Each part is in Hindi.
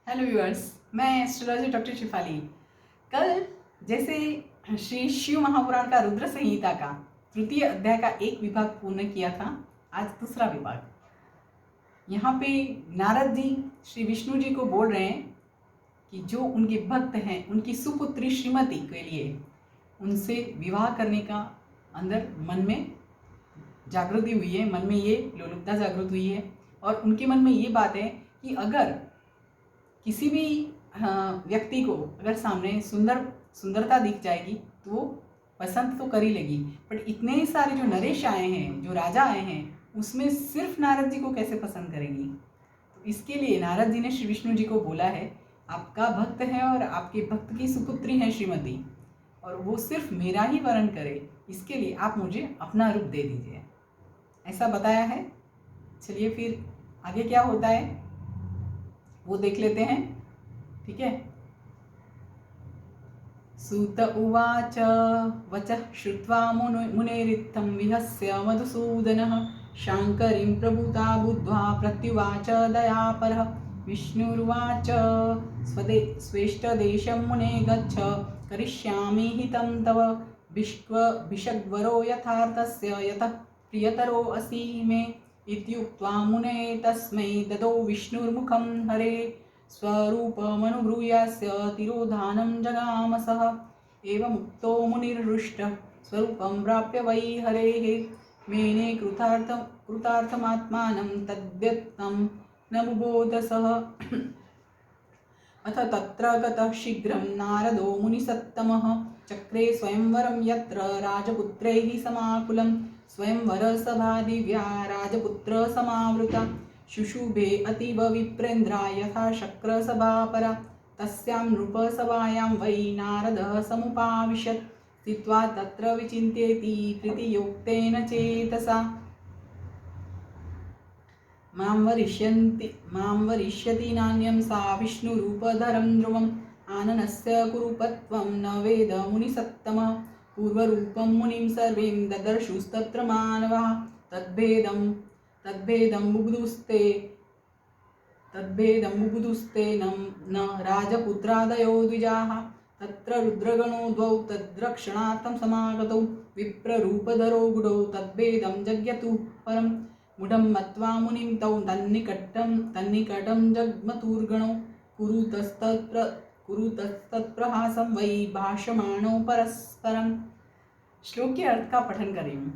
हेलो व्यूअर्स, मैं एस्ट्रोलॉजी डॉक्टर शिफाली। कल जैसे श्री शिव महापुराण का रुद्र संहिता का तृतीय अध्याय का एक विभाग पूर्ण किया था, आज दूसरा विभाग। यहाँ पे नारद जी श्री विष्णु जी को बोल रहे हैं कि जो उनके भक्त हैं उनकी सुपुत्री श्रीमती के लिए उनसे विवाह करने का अंदर मन में जागृति हुई है, मन में ये लोलुपता जागृत हुई है। और उनके मन में ये बात है कि अगर किसी भी व्यक्ति को अगर सामने सुंदरता दिख जाएगी तो वो पसंद तो कर ही लेगी, बट इतने सारे जो नरेश आए हैं, जो राजा आए हैं, उसमें सिर्फ नारद जी को कैसे पसंद करेंगी। तो इसके लिए नारद जी ने श्री विष्णु जी को बोला है, आपका भक्त है और आपके भक्त की सुपुत्री है श्रीमती, और वो सिर्फ मेरा ही वरण करे, इसके लिए आप मुझे अपना रूप दे दीजिए, ऐसा बताया है। चलिए फिर आगे क्या होता है वो देख लेते हैं, ठीक है। सूत उवाच वचः श्रुत्वा मुनेरित्थं विहस्य मधुसूदनः शाङ्करीं प्रभूता बुद्ध्वा प्रत्युवाच दयापरः। विष्णुरुवाच स्वेष्टदेशं मुने गच्छ करिष्यामि हितं तव भिषग्वरो यथार्थस्य यतः प्रियतरो असि मे इत्युक्त्वा मुने तस्मै ददौ विष्णुर्मुखं हरे स्वरूपमनुभूयास्य तिरोधानं जगामसः। एवमुक्तो मुनिर्हृष्टः स्वरूपं प्राप्य वै हरेः मेने कृतार्थमात्मानं तद्यत्नं न बुबोध सः। अथ तत्र गतः शीघ्रं नारदो मुनिसत्तमः चक्रे स्वयंवरं यत्र राजपुत्रैः समाकुलं स्वयंवरसभा दिव्या राजपुत्र समावृता शुशुभे अतीव विप्रेन्द्रा यथा शक्रसभापरा। तस्यां नृपसभायां वै नारदः समुपाविशत् स्थित्वा तत्र विचिन्त्येति प्रीतियुक्तेन चेतसा मां वरिष्यति नान्यं सा विष्णुरूपधरं ध्रुवम् आननस्य कुरूपत्वं न वेद मुनिसत्तमः पूर्वरूपं मुनिं सर्वीं ददर्शुस्तत्र मानवाः तद्भेदं बुबुधुस्ते न राजपुत्रादयो द्विजाः। तत्र रुद्रगणो द्वौ तद्रक्षणार्थं समागतौ विप्ररूपधरो गुडौ तद्भेदं जग्यतु परम् मुढं मत्वा मुनिं तौ तन्निकटं जग्मतुर्गणौ कुरुतस्तत्प्रहासं वै भाषमाणौ परस्परम। श्लोक के अर्थ का पठन कर रही हूँ।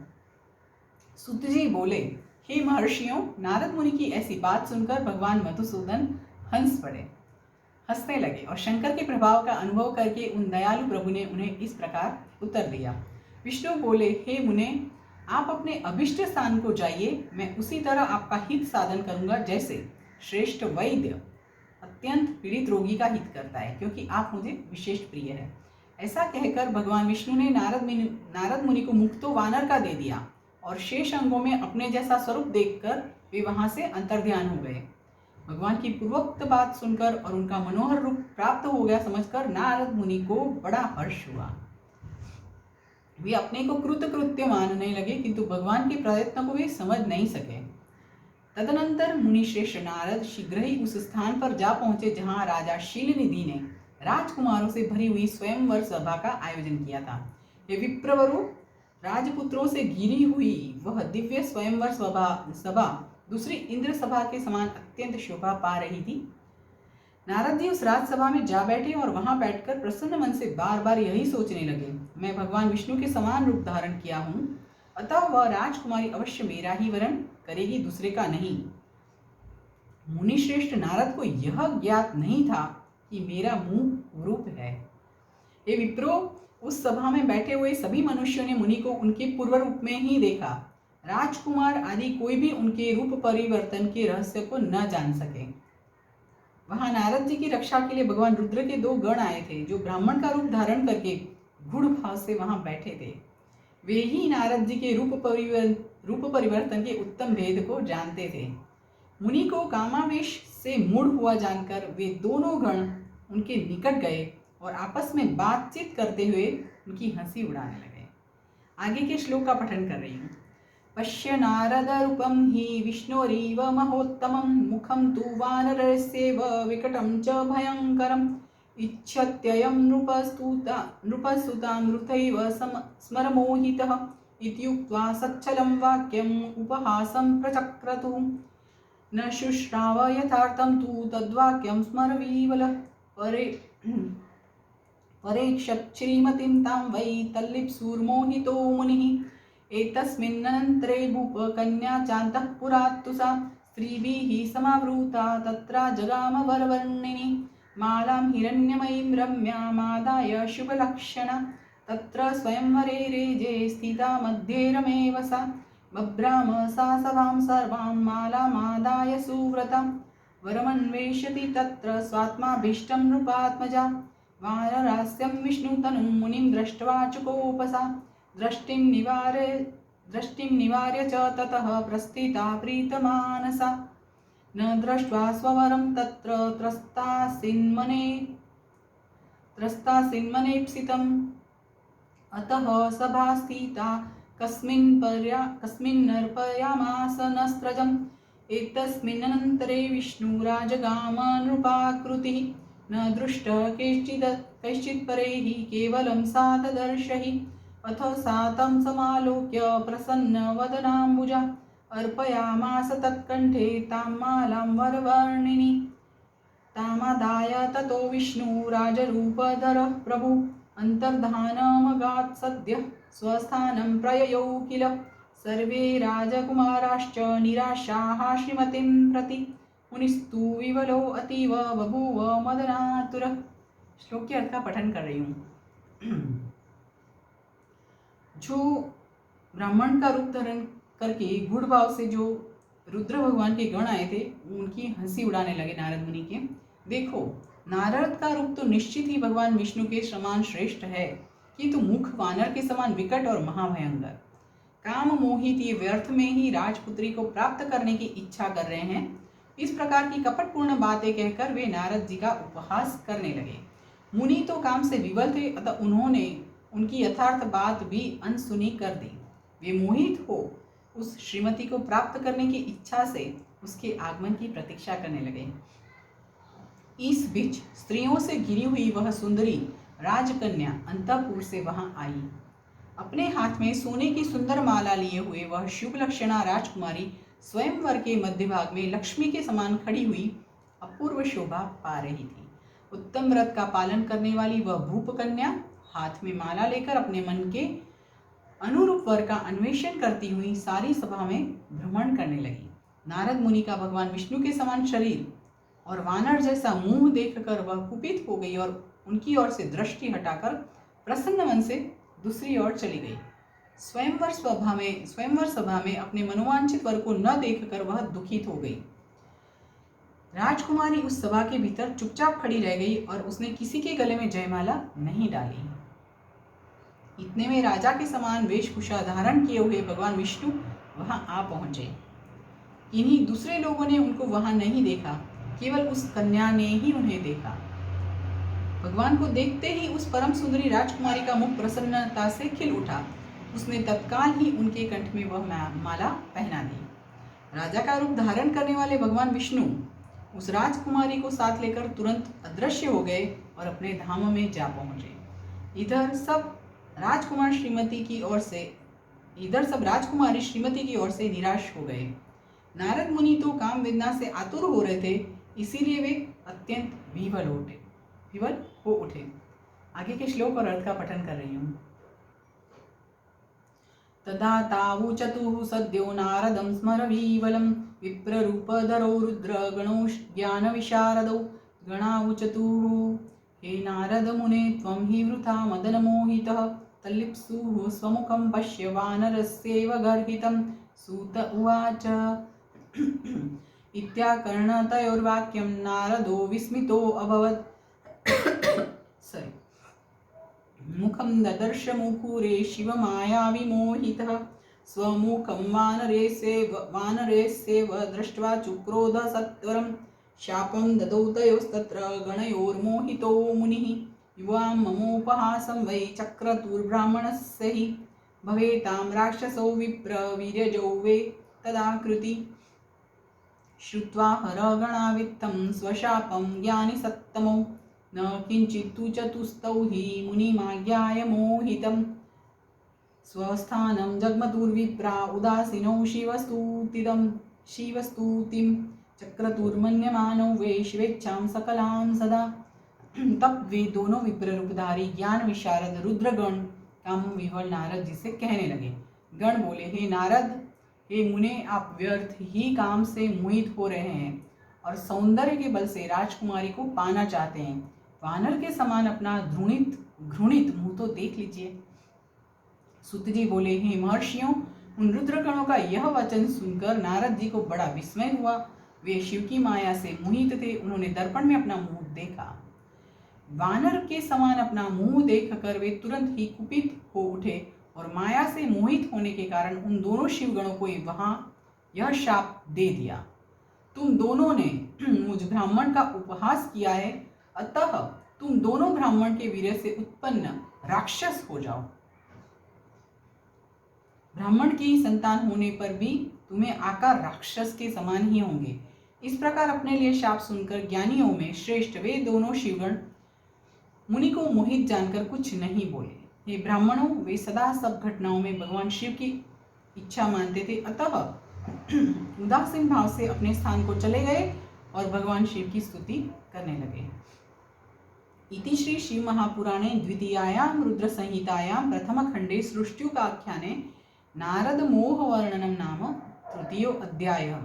सूत जी बोले, हे महर्षियों, नारद मुनि की ऐसी बात सुनकर भगवान मधुसूदन हंसने लगे और शंकर के प्रभाव का अनुभव करके उन दयालु प्रभु ने उन्हें इस प्रकार उत्तर दिया। विष्णु बोले, हे मुने, आप अपने अभिष्ट स्थान को जाइए, मैं उसी तरह आपका हित साधन करूंगा जैसे श्रेष्ठ वैद्य अत्यंत पीड़ित रोगी का हित करता है, क्योंकि आप मुझे विशेष प्रिय है। ऐसा कहकर भगवान विष्णु ने नारद मुनि को मुक्तो वानर का दे दिया और शेष अंगों में अपने जैसा स्वरूप देखकर वे वहां से अंतर्ध्यान हो गए। भगवान की पूर्वोक्त बात सुनकर और उनका मनोहर रूप प्राप्त हो गया समझकर नारद मुनि को बड़ा हर्ष हुआ। वे अपने को कृतकृत्य मानने लगे, किंतु भगवान के प्रयत्न को वे समझ नहीं सके। तदनंतर मुनिश्रेष्ठ नारद शीघ्र ही उस स्थान पर जा पहुंचे जहां राजा शीलनिधि ने राजकुमारों से भरी हुई स्वयंवर सभा का आयोजन किया था। ये विप्रवरों, राजपुत्रों से घिरी हुई वह दिव्य स्वयंवर सभा दूसरी इंद्र सभा के समान अत्यंत शोभा पा रही थी। नारद जी उस राजसभा में जा बैठे और वहां बैठकर प्रसन्न मन से बार बार यही सोचने लगे, मैं भगवान विष्णु के समान रूप धारण किया हूँ, अतः वह राजकुमारी अवश्य मेरा ही वरण करेगी, दूसरे का नहीं। मुनिश्रेष्ठ नारद को यह ज्ञात नहीं था कि मेरा मुंह रूप है। ये विप्रो, उस सभा में बैठे हुए सभी मनुष्यों ने मुनि को उनके पूर्व रूप में ही देखा। राजकुमार आदि कोई भी उनके रूप परिवर्तन के रहस्य को न जान सके। वहां नारद जी की रक्षा के लिए भगवान रुद्र के दो गण आए थे, जो ब्राह्मण का रूप धारण करके गूढ़ भाव से वहां बैठे थे। वे ही नारद जी के रूप परिवर्तन के उत्तम भेद को जानते थे। मुनि को कामावेश से मूढ़ हुआ जानकर वे दोनों गण उनके निकट गए और आपस में बातचीत करते हुए उनकी हंसी उड़ाने लगे। आगे के श्लोक का पठन कर रही हूँ। पश्य नारदरूपं हि विष्णोरिव महोत्तमं मुखं तु वानरस्येव विकटं च भयङ्करम् इच्छत्ययं नृपसुतां मृतैव स्मरमोहितः इत्युक्त्वा सच्चलं वाक्यम् उपहासं प्रचक्रतु न शुश्राव यथार्थं तु तद्वाक्यं स्मरवीवलः परेक्षत् श्रीमतीं तां वै तल्लिप्सुर्मोहितो मुनिः एतस्मिन्नन्तरे भूपकन्या चान्तःपुरात् तु सा स्त्रीभिः समावृता तत्र जगाम वरवर्णिनी मालां हिरण्यमयीं रम्यामादाय शुभलक्षणा तत्र स्वयंवरे रेजे स्थिता मध्ये रमेव सा बभ्राम सा सभां सर्वां मालामादाय सुव्रता वरमन्वेषति तत्र स्वात्माभीष्टं नृपात्मजा वानरास्यं विष्णुतनुं मुनिं दृष्ट्वा चुकोपसा दृष्टिं निवार्य च ततः प्रस्थिता प्रीतमानसा न दृष्ट्वा स्ववरं तत्र त्रस्तासिन्मनेप्सितम् अतः सभास्थिता कस्मिन्नर्पयामास नस्त्रजम् एतस्मिन्नन्तरे विष्णुराजगाम नृपाकृतिः न दृष्ट कैश्चित् परैः केवलं सा तदर्शहि अथ सा तं समालोक्य प्रसन्नवदनाम्बुजा अर्पयामास तत्कण्ठे तां मालां वरवर्णिनी तामादाय ततो विष्णुराजरूपधरः प्रभु अन्तर्धानमगात् सद्यः स्वस्थानं प्रययौ किल सर्वे राजकुमाराश्च निराशाः श्रीमतीं प्रति मुनिस्तु विवलो अतीव बभूव मदनातुरः। श्लोक के अर्थ का पठन कर रही हूँ। जो ब्राह्मण का रूप धारण करके गूढ़ भाव से जो रुद्र भगवान के गण आए थे उनकी हंसी उड़ाने लगे नारद मुनि के। देखो, नारद का रूप तो निश्चित ही भगवान विष्णु के समान श्रेष्ठ है, किंतु मुख वानर के समान विकट और महाभयंकर। काम मोहित ये व्यर्थ में ही राजपुत्री को प्राप्त करने की इच्छा कर रहे हैं। इस प्रकार की कपटपूर्ण बातें कहकर वे नारद जी का उपहास करने लगे। मुनि तो काम से विवल थे, अतः उन्होंने उनकी यथार्थ बात भी अनसुनी कर दी। वे मोहित हो उस श्रीमती को प्राप्त करने की इच्छा से उसके आगमन की प्रतीक्षा करने लगे। इस बीच स्त्रियों से घिरी हुई वह सुंदरी राजकन्या अंतःपुर से वहां आई। अपने हाथ में सोने की सुंदर माला लिए हुए वह शुभ लक्षणा राजकुमारी स्वयंवर के मध्य भाग में लक्ष्मी के समान खड़ी हुई अपूर्व शोभा पा रही थी। उत्तम व्रत का पालन करने वाली वह भूप कन्या हाथ में माला लेकर अपने मन के अनुरूप वर का अन्वेषण करती हुई सारी सभा में भ्रमण करने लगी। नारद मुनि का भगवान विष्णु के समान शरीर और वानर जैसा मुंह देखकर वह कुपित हो गई और उनकी ओर से दृष्टि हटाकर प्रसन्न मन से दूसरी ओर चली गई। स्वयंवर सभा में अपने मनोवांछित वर को न देखकर वह दुखित हो गई। राजकुमारी उस सभा के भीतर चुपचाप खड़ी रह गई और उसने किसी के गले में जयमाला नहीं डाली। इतने में राजा के समान वेशभूषा धारण किए हुए भगवान विष्णु वहां आ पहुंचे। इन्हीं दूसरे लोगों ने उनको वहां नहीं देखा, केवल उस कन्या ने ही उन्हें देखा। भगवान को देखते ही उस परम सुंदरी राजकुमारी का मुख प्रसन्नता से खिल उठा। उसने तत्काल ही उनके कंठ में वह माला पहना दी। राजा का रूप धारण करने वाले भगवान विष्णु उस राजकुमारी को साथ लेकर तुरंत अदृश्य हो गए और अपने धाम में जा पहुंचे। इधर सब राजकुमारी श्रीमती की ओर से निराश हो गए। नारद मुनि तो काम वेदना से आतुर हो रहे थे, इसीलिए वे अत्यंत विवल हो उठे। आगे के श्लोक और अर्थ का पठन कर रही हूँ। तदा तावुचतुः सद्यो नारदं स्मरवीवलं विप्ररूपधरो रुद्रगणो ज्ञानविशारदौ गणावुचतुः हे नारद मुने त्वं हि वृथा मदनमोहितः तल्लिप्सुः स्वमुखं पश्य वानरस्यैव गर्हितं सूत उवाच इत्याकर्णतयोर्वाक्यं नारदो विस्मितो अभवत् मुखं ददर्श मुकुरे शिवमायाविमोहितः स्वमुखं वानरेस्यैव दृष्ट्वा चुक्रोध सत्वरं शापं ददौ तयोस्तत्र गणयोर्मोहितो मुनिः युवां ममोपहासं वै चक्रतुर्ब्राह्मणस्य हि भवेतां राक्षसो विप्र वीर्यजो वे तदाकृति श्रुत्वा हरगणावित्तं स्वशापं ज्ञानिसत्तमो न किञ्चित्तु चतुस्तौ हि मुनिमाज्ञाय मोहितं स्वस्थानं जग्मतुर्विप्रा उदासीनो शिवस्तुतिं चक्रतुर्मन्यमानो वे शिवेच्छां सकलां सदा। तब वे दोनों विप्र रूपधारी ज्ञान विशारद रुद्रगण काम विह्वल नारद जी से कहने लगे। गण बोले, हे नारद, हे मुने, आप व्यर्थ ही काम से मोहित हो रहे हैं और सौंदर्य के बल से राजकुमारी को पाना चाहते हैं। वानर के समान अपना घृणित मुंह तो देख लीजिए। सुत जी बोले, हे महर्षियों, उन रुद्रगणों का यह वचन सुनकर नारद जी को बड़ा विस्मय हुआ। वे शिव की माया से मोहित थे। उन्होंने दर्पण में अपना मुंह देखा। वानर के समान अपना मुंह देखकर वे तुरंत ही कुपित हो उठे और माया से मोहित होने के कारण उन दोनों शिवगणों को वहां यह शाप दे दिया। तुम दोनों ने मुझ ब्राह्मण का उपहास किया है, अतः तुम दोनों ब्राह्मण के वीर्य से उत्पन्न राक्षस हो जाओ। ब्राह्मण की संतान होने पर भी तुम्हें आकार राक्षस के समान ही होंगे। इस प्रकार अपने लिए शाप सुनकर ज्ञानियों में श्रेष्ठ वे दोनों शिवगण मुनि को मोहित जानकर कुछ नहीं बोले। हे ब्राह्मणों, वे सदा सब घटनाओं में भगवान शिव की इच्छा मानते थे, अतः उदासीन भाव से अपने स्थान को चले गए और भगवान शिव की स्तुति करने लगे। इति श्री शिव महापुराणे द्वितीयायां रुद्र संहितायां प्रथम खंडे सृष्ट्युकाख्याने नारद मोह वर्णनम नाम तृतीयो अध्याय।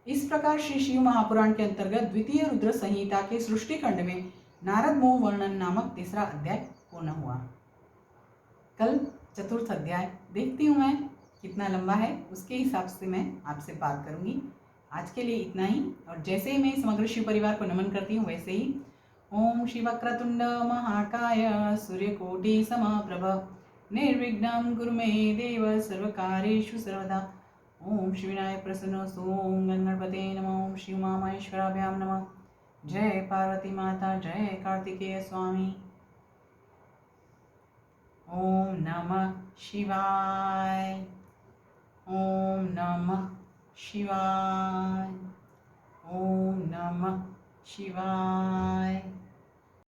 इस प्रकार श्री शिव महापुराण के अंतर्गत द्वितीय रुद्र संहिता के सृष्टि खंड में नारद मोह वर्णन नामक तीसरा अध्याय पूर्ण हुआ। कल चतुर्थ अध्याय देखती हूँ मैं कितना लंबा है, उसके हिसाब से मैं आपसे बात करूंगी। आज के लिए इतना ही, और जैसे ही मैं समग्र शिव परिवार को नमन करती हूँ वैसे ही ओम शिव वक्रतुंड महाकाय सूर्यकोटि समप्रभ निर्विघ्नं कुरु मे देव सर्वकार्येषु सर्वदा। ओम श्री विनायक प्रसन्नस्तु। ओम गणपते नमः। ओम शिव मामेश्वराभ्यां नमः। जय पार्वती माता, जय कार्तिकेय स्वामी। ओम नमः शिवाय। ओम नमः शिवाय। ओम नमः शिवाय।